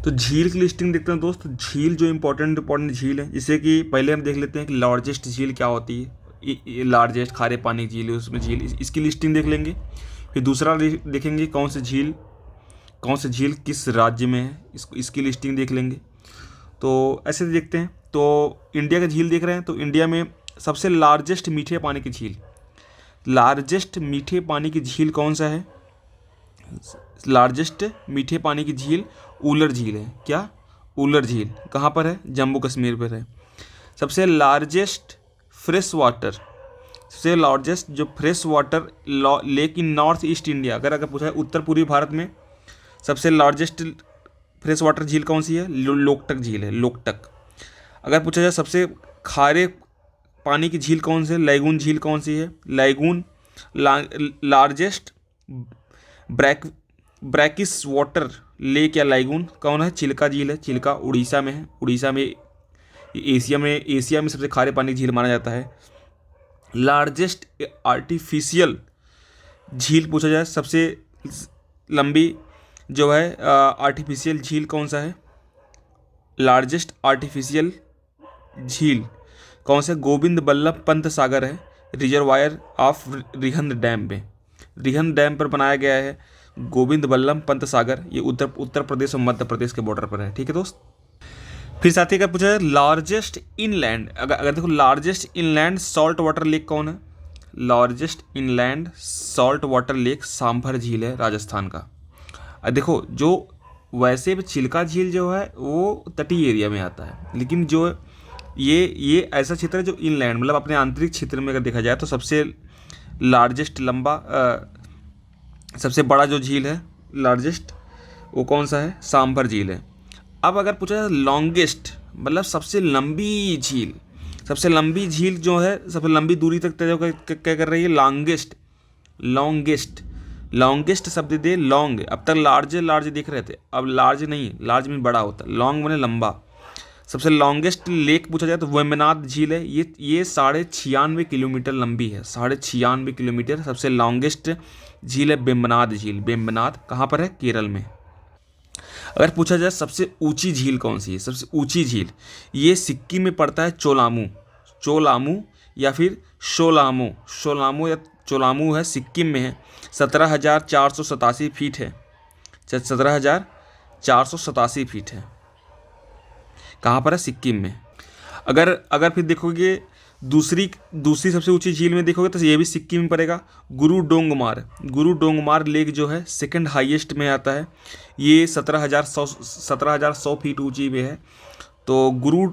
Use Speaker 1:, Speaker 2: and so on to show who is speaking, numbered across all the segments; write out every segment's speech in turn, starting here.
Speaker 1: तो झील की लिस्टिंग देखते हैं दोस्त। झील जो इंपॉर्टेंट झील है, जैसे कि पहले हम देख लेते हैं कि लार्जेस्ट झील क्या होती है। लार्जेस्ट खारे पानी की झील है, उसमें झील इसकी लिस्टिंग देख लेंगे। फिर दूसरा देखेंगे कौन सी झील किस राज्य में है, इसकी लिस्टिंग देख लेंगे। तो ऐसे देखते हैं। तो इंडिया का झील देख रहे हैं, तो इंडिया में सबसे लार्जेस्ट मीठे पानी की झील, लार्जेस्ट मीठे पानी की झील कौन सा है? लार्जेस्ट मीठे पानी की झील उलर झील है। क्या? उलर झील कहाँ पर है? जम्मू कश्मीर पर है। सबसे लार्जेस्ट फ्रेश वाटर, सबसे लार्जेस्ट जो fresh water lake in north east India, अगर पूछा है उत्तर पूर्वी भारत में सबसे लार्जेस्ट फ्रेश वाटर झील कौन सी है? लोकटक झील है, लोकटक। अगर पूछा जाए सबसे खारे पानी की झील कौन सी है, लैगून झील कौन सी है? Lagoon. Largest brackish water lake या लैगून कौन है? चिल्का झील है। चिल्का उड़ीसा में है। उड़ीसा में एशिया में सबसे खारे पानी की झील माना जाता है। लार्जेस्ट आर्टिफिशियल झील पूछा जाए, सबसे लंबी जो है आर्टिफिशियल झील कौन सा है? लार्जेस्ट आर्टिफिशियल झील कौन सा? गोविंद बल्लभ पंत सागर है, रिजर्वायर ऑफ रिहंद डैम में, रिहंद डैम पर बनाया गया है गोविंद बल्लभ पंत सागर। ये उत्तर प्रदेश और मध्य प्रदेश के बॉर्डर पर है। ठीक है दोस्त। फिर साथ ही अगर पूछा जाए लार्जेस्ट इनलैंड, अगर देखो largest inland salt water lake कौन है? Largest inland salt water lake sambar झील है, राजस्थान का। देखो जो वैसे भी चिल्का झील जो है वो तटीय एरिया में आता है, लेकिन जो ये ऐसा क्षेत्र है जो इनलैंड मतलब अपने आंतरिक क्षेत्र में अगर देखा जाए तो सबसे लार्जेस्ट सबसे बड़ा जो झील है लार्जेस्ट वो कौन सा है? सांभर झील है। अब अगर पूछा जाए लॉन्गेस्ट मतलब सबसे लंबी झील, सबसे लंबी झील जो है सबसे लंबी दूरी तक तय क्या कर रही है? लॉन्गेस्ट शब्द दे लॉन्ग। अब तक लार्ज देख रहे थे, अब लार्ज नहीं, लार्ज में बड़ा होता है, लॉन्ग मैंने लंबा। सबसे लॉन्गेस्ट लेक पूछा जाए तो वेम्बनाड झील है। ये 96.5 किलोमीटर लंबी है, 96.5 किलोमीटर। सबसे लॉन्गेस्ट झील है वेम्बनाड झील। वेम्बनाड कहाँ पर है? केरल में। अगर पूछा जाए सबसे ऊंची झील कौन सी है? सबसे ऊंची झील ये सिक्किम में पड़ता है, चोलामू या फिर शोलामू या चोलामू है, सिक्किम में है। 17,487 फीट है। 17,487 फीट है। कहाँ पर है? सिक्किम में। अगर फिर देखोगे दूसरी सबसे ऊंची झील में देखोगे तो ये भी सिक्किम में पड़ेगा, गुरु डोंगमार लेक जो है सेकंड हाईएस्ट में आता है। ये 17,100 फीट ऊंची में है। तो गुरु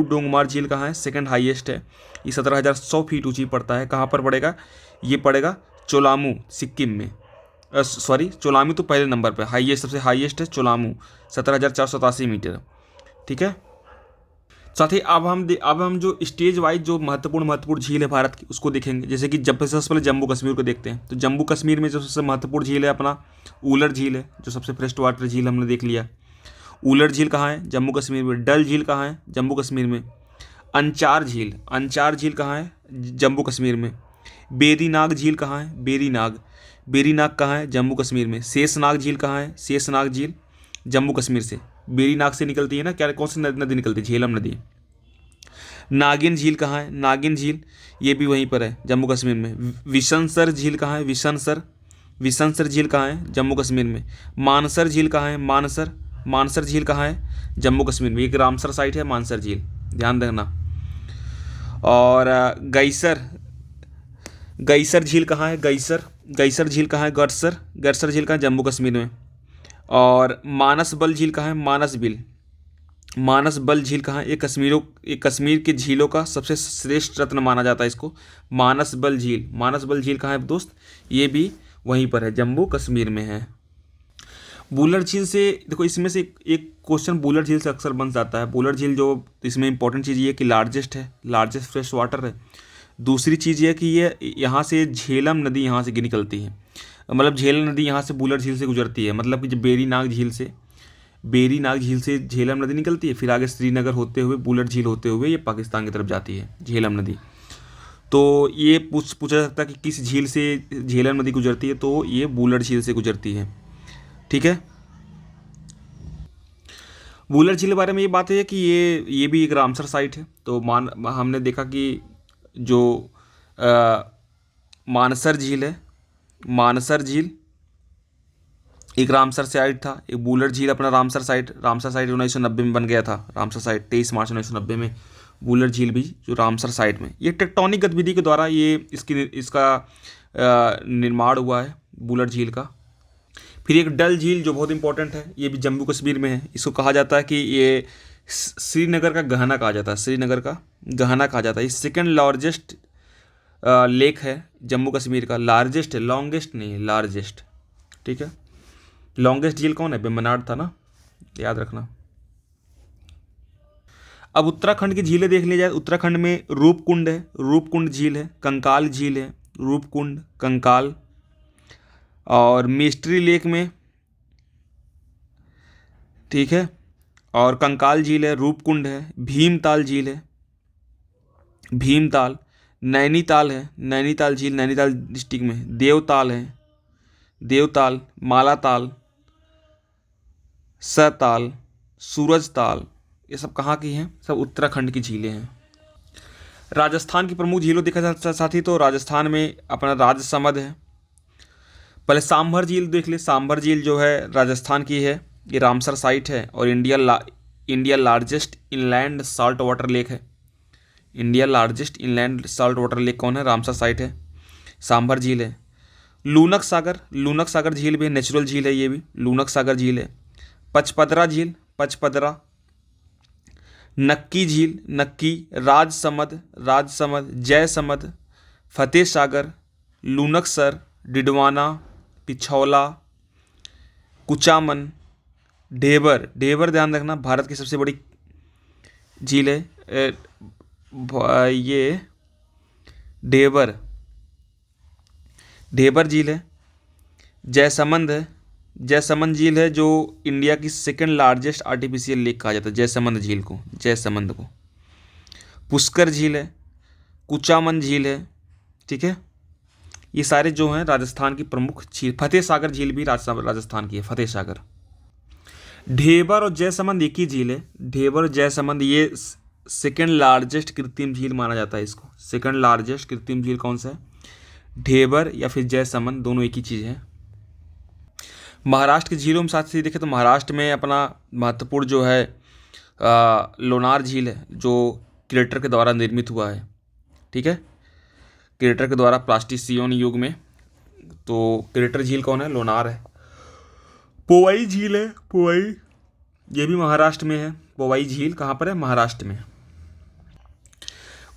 Speaker 1: डोंगमार झील कहाँ है? सेकंड हाईएस्ट है। ये 17,100 फीट ऊंची पड़ता है। कहाँ पर पड़ेगा? ये पड़ेगा चोलामू, सिक्किम में। चोलामू तो पहले नंबर पे, सबसे हाईएस्ट है चोलामू, 17,487 मीटर। ठीक है। साथ ही अब हम जो स्टेज वाइज जो महत्वपूर्ण झील है भारत की उसको देखेंगे। जैसे कि सबसे पहले जम्मू कश्मीर को देखते हैं। तो जम्मू कश्मीर में जो सबसे महत्वपूर्ण झील है अपना उलर झील है, जो सबसे फ्रेश वाटर झील हमने देख लिया। उलर झील कहाँ है? जम्मू कश्मीर में। डल झील कहाँ है? जम्मू कश्मीर में। अंचार झील कहाँ है? जम्मू कश्मीर में। बेरीनाग झील कहाँ है? बेरीनाग कहाँ है? जम्मू कश्मीर में। शेषनाग झील कहाँ है? शेषनाग झील जम्मू कश्मीर से, बेरीनाग से निकलती है ना, क्या कौन सी नदी निकलती है? झेलम नदी। नागिन झील कहाँ है? नागिन झील ये भी वहीं पर है, जम्मू कश्मीर में। विशनसर झील कहाँ है? विशनसर झील कहाँ है? जम्मू कश्मीर में। मानसर झील कहाँ है? मानसर झील कहाँ है? जम्मू कश्मीर में। एक रामसर साइट है, मानसर झील, ध्यान रखना। और गईसर झील कहाँ है? गईसर झील कहाँ है? गड़सर झील कहाँ है? जम्मू कश्मीर में। और मानसबल झील कहाँ है? मानसबल झील कहाँ है? ये कश्मीर के झीलों का सबसे श्रेष्ठ रत्न माना जाता है इसको, मानसबल झील कहाँ है दोस्त? ये भी वहीं पर है, जम्मू कश्मीर में है। बुलर झील से देखो, इसमें से एक क्वेश्चन बुलर झील से अक्सर बन जाता है। बुलर झील जो इसमें इंपॉर्टेंट चीज़ ये कि लार्जेस्ट फ्रेश वाटर है। दूसरी चीज़ ये कि ये यहाँ से झेलम नदी यहाँ से निकलती है, मतलब झेलम नदी यहाँ से बुलर झील से गुजरती है। मतलब कि जब बेरीनाग झील से झेलम नदी निकलती है, फिर आगे श्रीनगर होते हुए बुलर झील होते हुए ये पाकिस्तान की तरफ जाती है, झेलम नदी। तो ये पूछा जा सकता है कि किस झील से झेलम नदी गुजरती है, तो ये बुलर झील से गुजरती है। ठीक है। वुलर झील के बारे में ये बात है कि ये भी एक रामसर साइट है। तो हमने देखा कि जो अ, मानसर झील है, मानसर झील एक रामसर साइट था। एक वुलर झील अपना रामसर साइट 1990 में बन गया था। रामसर साइट 23 मार्च 1990 में। वुलर झील भी जो रामसर साइट में, ये टेक्टोनिक गतिविधि के द्वारा ये इसका निर्माण हुआ है वुलर झील का। फिर एक डल झील जो बहुत इंपॉर्टेंट है, ये भी जम्मू कश्मीर में है। इसको कहा जाता है कि ये श्रीनगर का गहना कहा जाता है, श्रीनगर का गहना कहा जाता है। ये सेकेंड लार्जेस्ट लेक है जम्मू कश्मीर का। लार्जेस्ट है, लॉन्गेस्ट नहीं है, लार्जेस्ट। ठीक है, लॉन्गेस्ट झील कौन है? वेम्बनाड था ना, याद रखना। अब उत्तराखंड की झीलें देख ली जाए। उत्तराखंड में रूपकुंड है, रूपकुंड झील है, कंकाल झील है, रूपकुंड, कंकाल। और मिस्ट्री लेक में, ठीक है, और कंकाल झील है, रूपकुंड है, भीमताल झील है, भीमताल। नैनीताल है, नैनीताल झील नैनीताल डिस्ट्रिक्ट में। देवताल है, देवताल, मालाताल, सताल, सूरजताल, ये सब कहाँ की हैं? सब उत्तराखंड की झीलें हैं। राजस्थान की प्रमुख झीलों देखा जाए साथी, तो राजस्थान में अपना राजसमंद है। पहले सांभर झील देख ले। सांभर झील जो है राजस्थान की है, ये रामसर साइट है और India largest inland salt water lake है। India largest inland salt water lake कौन है? रामसर साइट है, सांभर झील है। लूनक सागर, लूनक सागर झील भी नेचुरल झील है, ये भी लूनक सागर झील है। पचपदरा झील, पचपदरा। नक्की झील, नक्की। राजसमंद, राजसमंद, जयसमंद, फतेह सागर, लूनकसर, डिडवाना, पिछौला, कुचामन, ढेबर। ढेबर ध्यान रखना, भारत की सबसे बड़ी झील है ये ढेबर, ढेबर झील है। जयसमंद है, जयसमंद झील है जो इंडिया की सेकंड लार्जेस्ट आर्टिफिशियल लेक कहा जाता है, जयसमंद झील को, जयसमंद को। पुष्कर झील है, कुचामन झील है। ठीक है, ये सारे जो हैं राजस्थान की प्रमुख झील। फतेह सागर झील भी राजस्थान की है, फतेह सागर। ढेबर और जयसमंद एक ही झील है। ढेबर और जयसमंद ये सेकंड लार्जेस्ट कृत्रिम झील माना जाता है इसको। सेकंड लार्जेस्ट कृत्रिम झील कौन सा है? ढेबर या फिर जयसमंद, दोनों एक ही चीज़ है। महाराष्ट्र की झीलों में साथ ही देखें तो महाराष्ट्र में अपना महत्वपूर्ण जो है लोनार झील है, जो क्रेटर के द्वारा निर्मित हुआ है। ठीक है, क्रेटर के द्वारा प्लास्टिसियन युग में। तो क्रेटर झील कौन है? लोनार है। पोवाई झील है, पोवाई, ये भी महाराष्ट्र में है। पोवाई झील कहाँ पर है? महाराष्ट्र में।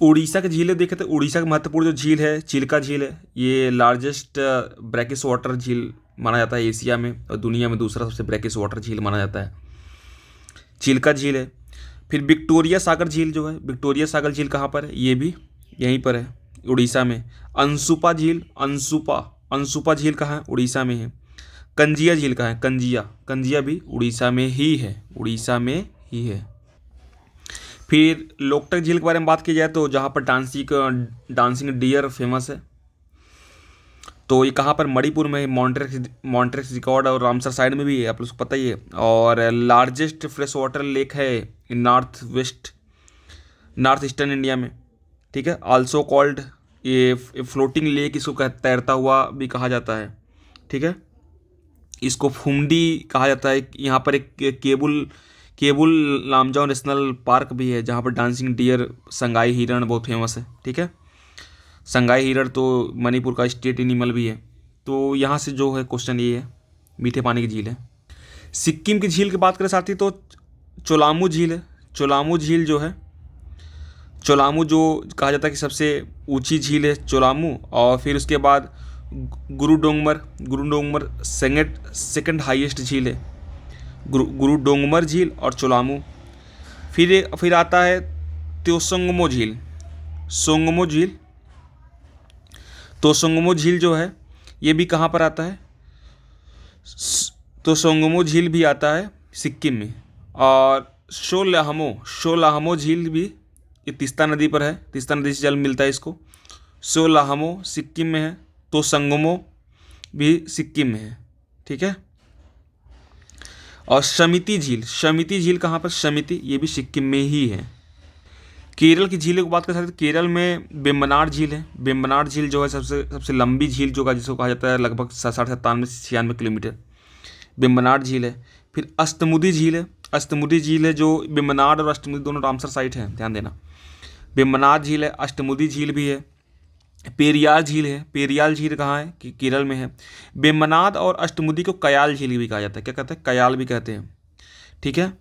Speaker 1: उड़ीसा की झीलें देखें तो उड़ीसा की महत्वपूर्ण जो झील है चिल्का झील है। ये लार्जेस्ट ब्रैकिश वाटर झील माना जाता है एशिया में, और दुनिया में दूसरा सबसे ब्रैकिश वाटर झील माना जाता है, चिल्का झील है। फिर विक्टोरिया सागर झील जो है, विक्टोरिया सागर झील कहाँ पर है? ये भी यहीं पर है, उड़ीसा में। अंसुपा झील, अंसुपा, अंसुपा झील कहाँ है? उड़ीसा में है। कंजिया झील कहाँ है? कंजिया, कंजिया भी उड़ीसा में ही है, उड़ीसा में ही है। फिर लोकटक झील के बारे में बात की जाए तो जहाँ पर डांसिंग डियर फेमस है, तो ये कहाँ पर? मणिपुर में। मॉन्ट्रेक्स रिकॉर्ड और रामसर साइड में भी है, आप लोग को पता ही है। और लार्जेस्ट फ्रेश वाटर लेक है इन नॉर्थ ईस्टर्न इंडिया में। ठीक है, आल्सो कॉल्ड, ये फ्लोटिंग लेक इसको तैरता हुआ भी कहा जाता है। ठीक है, इसको फुमडी कहा जाता है। यहाँ पर एक केबुल लामजाओ नेशनल पार्क भी है, जहाँ पर डांसिंग डियर, संगाई हिरण बहुत फेमस है। ठीक है, संगाई हिरण तो मणिपुर का स्टेट एनिमल भी है। तो यहाँ से जो है क्वेश्चन ये है, मीठे पानी की झील है। सिक्किम की झील की बात करें साथी तो चोलामू झील है। चोलामू झील जो है, चोलामू जो कहा जाता है कि सबसे ऊंची झील है चोलामू। और फिर उसके बाद गुरुडोंगमर सेकंड हाईएस्ट झील है, गुरुडोंगमर झील और चोलामू। फिर आता है त्योसंगमो झील, सोंगमो झील। तोसंगमो झील जो है ये भी कहाँ पर आता है? तोसंगमो झील भी आता है सिक्किम में। और शोलाहमो झील भी ये तीस्ता नदी पर है, तीस्ता नदी से जल मिलता है इसको। शोलाहमो सिक्किम में है, तोसंगमो भी सिक्किम में है। ठीक है, और शमिती झील कहाँ पर, शमिती, ये भी सिक्किम में ही है। केरल की झीलों की बात कर सकते हैं, केरल में वेम्बनाड झील है। वेम्बनाड झील जो है सबसे सबसे लंबी झील जो का जिसको कहा जाता है, लगभग 60-97-96 किलोमीटर वेम्बनाड झील है। फिर अष्टमुदी झील है। अष्टमुदी झील है जो वेम्बनाड और अष्टमुदी दोनों रामसर साइट है, ध्यान देना। वेम्बनाड झील है, अष्टमुदी झील भी है। पेरियार झील है। पेरियार झील कहाँ है, कि केरल में है। वेम्बनाड और अष्टमुदी को कयाल झील भी कहा जाता है, क्या कहते हैं, कयाल भी कहते हैं। ठीक है,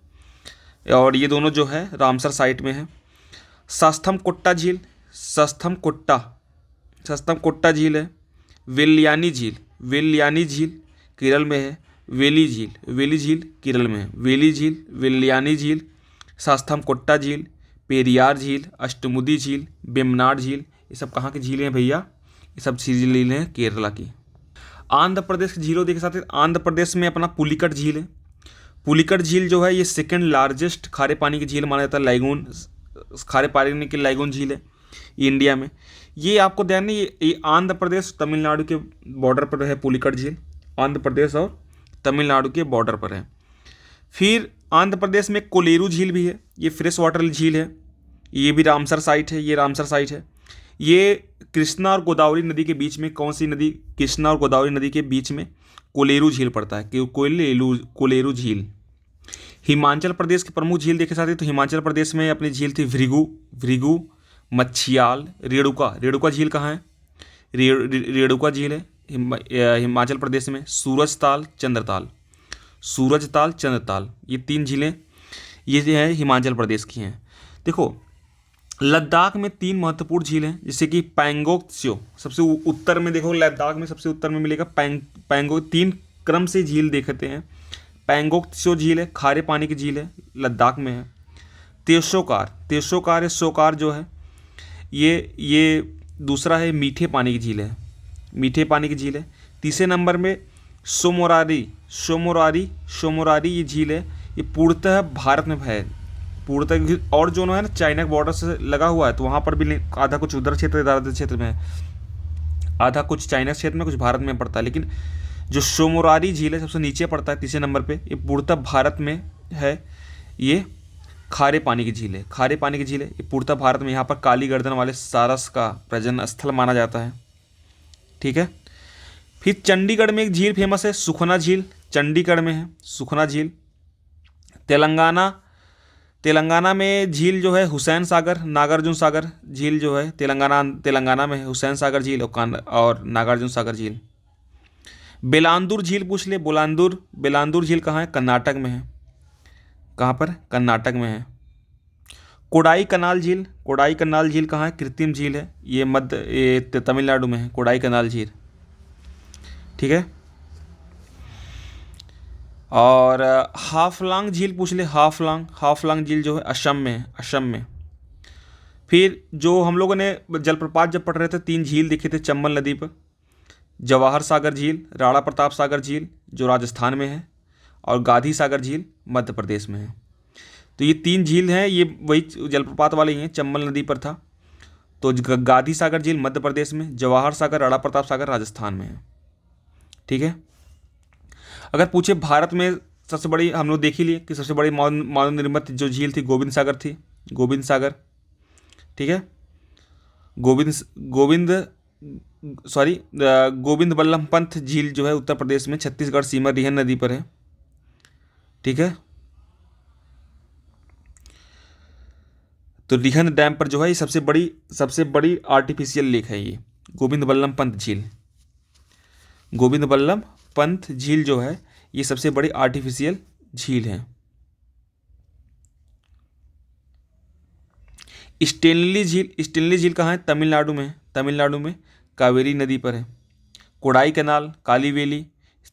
Speaker 1: और ये दोनों जो है रामसर साइट में है। सस्थम कोट्टा झील, सस्थम कोट्टा, सस्थम कोट्टा झील है। वेलियानी झील, वेलियानी झील केरल में है। वेली झील, वेली झील केरल में है। वेली झील, वेलियानी झील, सस्थम कोट्टा झील, पेरियार झील, अष्टमुदी झील, वेम्बनाड झील, ये सब कहाँ की झीलें हैं भैया, ये सब झीलें हैं केरला की। आंध्र प्रदेश की झीलों देखे साथ, आंध्र प्रदेश में अपना पुलिकट झील है। पुलिकट झील जो है ये सेकंड लार्जेस्ट खारे पानी की झील माना जाता है, लाइगून खारे पानी की लाइगून झील है ये इंडिया में। ये आपको ध्यान नहीं, ये आंध्र प्रदेश तमिलनाडु के बॉर्डर पर है पुलिकट झील, आंध्र प्रदेश और तमिलनाडु के बॉर्डर पर है। फिर आंध्र प्रदेश में कोलेरू झील भी है, ये फ्रेश वाटर झील है, ये भी रामसर साइट है, ये रामसर साइट है। ये कृष्णा और गोदावरी नदी के बीच में, कौन सी नदी, कृष्णा और गोदावरी नदी के बीच में कोलेरू झील पड़ता है, कि कोलेरू झील। हिमाचल प्रदेश की प्रमुख झील देखे साथी, तो हिमाचल प्रदेश में अपनी झील थी भृगु, भृगु, मच्छियाल, रेणुका। रेणुका झील कहाँ है, रेणुका झील है हिमाचल प्रदेश में। सूरजताल, चंद्रताल, सूरजताल, चंद्रताल, ये 3 झीलें ये जो है हिमाचल प्रदेश की हैं। देखो लद्दाख में 3 महत्वपूर्ण झील हैं, जैसे कि पैंगोंग त्सो, सबसे उत्तर में देखो, लद्दाख में सबसे उत्तर में मिलेगा पैंगोंग। 3 क्रम से झील देखते हैं। पैंगोंग त्सो झील है, खारे पानी की झील है, लद्दाख में है। तेसोकार, तेसोकार है, सोकार जो है ये दूसरा है, मीठे पानी की झील है, मीठे पानी की झील है। तीसरे नंबर में सोमोरारी, सोमोरारी, सोमोरारी ये झील है, ये पूर्णतः भारत में है, पूर्णतः, और जो है ना चाइना के बॉर्डर से लगा हुआ है, तो वहाँ पर भी आधा कुछ उधर क्षेत्र में है, आधा कुछ चाइना क्षेत्र में, कुछ भारत में पड़ता है। लेकिन जो सोमोरारी झील है सबसे नीचे पड़ता है, तीसरे नंबर पे, ये पूर्णतः भारत में है। ये खारे पानी की झील है, खारे पानी की झील है, ये पूर्णतः भारत में। यहाँ पर काली गर्दन वाले सारस का प्रजनन स्थल माना जाता है। ठीक है, फिर चंडीगढ़ में एक झील फेमस है, सुखना झील, चंडीगढ़ में है सुखना झील। तेलंगाना में झील जो है हुसैन सागर, नागार्जुन सागर झील जो है तेलंगाना में है, हुसैन सागर झील और नागार्जुन सागर झील। बेलांदूर झील पूछ ले, बेलांदूर झील कहाँ है, कर्नाटक में है। कहाँ पर, कर्नाटक में है। कोडाई कनाल झील, कोडाई कनाल झील कहाँ है, कृत्रिम झील है, ये तमिलनाडु में है, कोडाई कनाल झील। ठीक है, और हाफलांग झील पूछ ले, हाफलांग झील जो है असम में है, असम में। फिर जो हम लोगों ने जलप्रपात जब पढ़ रहे थे 3 झील दिखे थे चंबल नदी पर, जवाहर सागर झील, राणा प्रताप सागर झील जो राजस्थान में है, और गांधी सागर झील मध्य प्रदेश में है। तो ये 3 झील हैं, ये वही जलप्रपात वाले ही हैं, चंबल नदी पर था। तो गांधी सागर झील मध्य प्रदेश में, जवाहर सागर, राणा प्रताप सागर राजस्थान में है। ठीक है, अगर पूछे भारत में सबसे बड़ी, हम लोग देख ही लिए कि सबसे बड़ी मानव निर्मित जो झील थी गोविंद सागर थी, गोविंद सागर। ठीक है, गोविंद बल्लभ पंत झील जो है उत्तर प्रदेश में छत्तीसगढ़ सीमा रिहन नदी पर है। ठीक है, तो रिहन डैम पर जो है ये सबसे बड़ी आर्टिफिशियल लेक है, ये गोविंद बल्लभ पंत झील। गोविंद बल्लभ पंत झील जो है ये सबसे बड़ी आर्टिफिशियल झील है। स्टेनली झील कहाँ है, तमिलनाडु में है, तमिलनाडु में कावेरी नदी पर है। कोडाई कनाल, कालीवेली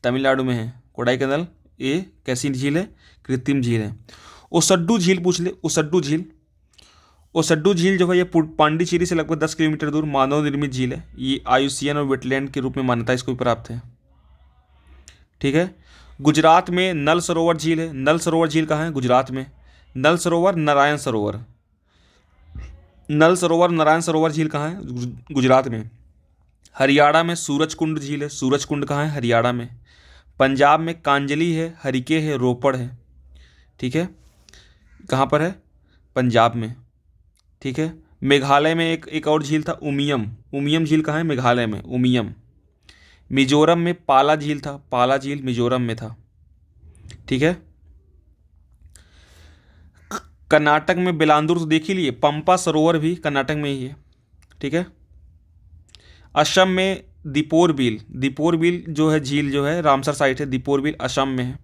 Speaker 1: तमिलनाडु में है, कोडाई कनाल ये कैसी झील है, कृत्रिम झील है। ओसड्डू झील पूछ ले, ओसड्डू झील, ओसड्डू झील जो है ये पांडिचेरी से लगभग 10 किलोमीटर दूर मानव निर्मित झील है, ये आयुसीएन और वेटलैंड के रूप में मान्यता इसको भी प्राप्त है। ठीक है, गुजरात में नल सरोवर झील है, नल सरोवर झील कहाँ है, गुजरात में, नल सरोवर, नारायण सरोवर, नल सरोवर, नारायण सरोवर झील कहाँ है, गुजरात में। हरियाणा में सूरजकुंड झील है, सूरजकुंड कहाँ है, हरियाणा में। पंजाब में कांजली है, हरिके है, रोपड़ है। ठीक है, कहाँ पर है? पंजाब में। ठीक है, मेघालय में एक और झील था, उमियम। उमियम झील कहाँ है? मेघालय में, उमियम। मिजोरम में पाला झील था, पाला झील मिजोरम में था। ठीक है, कर्नाटक में बिलांदुर तो देख ही लिए, पंपा सरोवर भी कर्नाटक में ही है। ठीक है, असम में दीपोर बिल, दीपोर बिल जो है झील जो है रामसर साइट है, दीपोर बिल असम में है।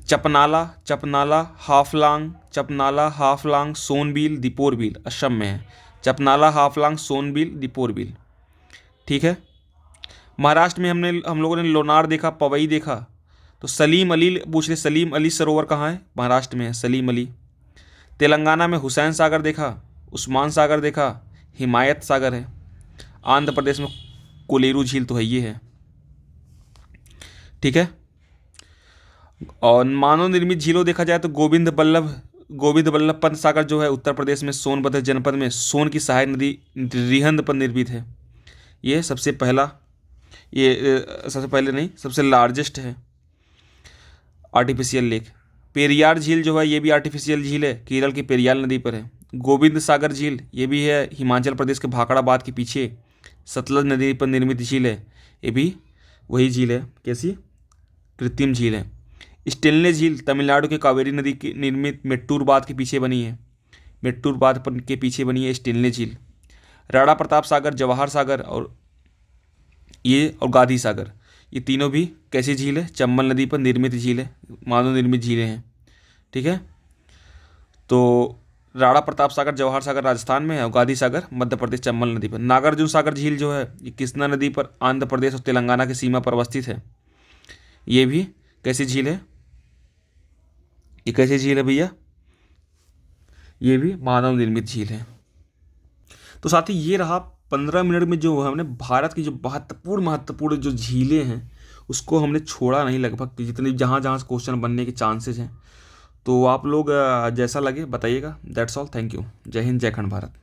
Speaker 1: चपनाला, चपनाला हाफलांग, चपनाला हाफलांग सोनबिल दीपोर बिल असम में है। चपनाला हाफलांग सोनबिल दीपोर बिल। ठीक है, महाराष्ट्र में हम लोगों ने लोनार देखा, पवई देखा। तो सलीम अली पूछ रहे, सलीम अली सरोवर कहाँ है? महाराष्ट्र में है सलीम अली। तेलंगाना में हुसैन सागर देखा, उस्मान सागर देखा, हिमायत सागर है। आंध्र प्रदेश में कोलेरू झील तो है, ये है। ठीक है, और मानव निर्मित झीलों देखा जाए तो गोविंद बल्लभ पंत सागर जो है उत्तर प्रदेश में सोनभद्र जनपद में सोन की सहायक नदी रिहंद पर निर्मित है। ये सबसे पहला, सबसे पहले नहीं, सबसे लार्जेस्ट है आर्टिफिशियल लेक। पेरियार झील जो है ये भी आर्टिफिशियल झील है, केरल की पेरियार नदी पर है। गोविंद सागर झील ये भी है, हिमाचल प्रदेश के भाखड़ाबाद के पीछे सतलज नदी पर निर्मित झील है। ये भी वही झील है, कैसी? कृत्रिम झील है। स्टेनले झील तमिलनाडु के कावेरी नदी की निर्मित मेट्टूर बांध के पीछे बनी है, मेट्टूर बांध पर के पीछे बनी है स्टेनले झील। राणा प्रताप सागर, जवाहर सागर और गांधी सागर, ये तीनों भी कैसी झील है? चंबल नदी पर निर्मित झील है, मानव निर्मित झीलें हैं। ठीक है, तो राणा प्रताप सागर, जवाहर सागर राजस्थान में है और गांधी सागर मध्य प्रदेश चंबल नदी पर। नागार्जुन सागर झील जो है ये कृष्णा नदी पर आंध्र प्रदेश और तेलंगाना की सीमा पर अवस्थित है। ये भी कैसी झील है? ये कैसी झील है भैया? ये भी मानव निर्मित झील है। तो साथ ही ये रहा 15 मिनट में जो हमने भारत की जो महत्वपूर्ण जो झीलें हैं उसको हमने छोड़ा नहीं, लगभग जितने जहाँ जहाँ से क्वेश्चन बनने के चांसेस हैं। तो आप लोग जैसा लगे बताइएगा। That's all, thank you. जय हिंद, जय खंड भारत।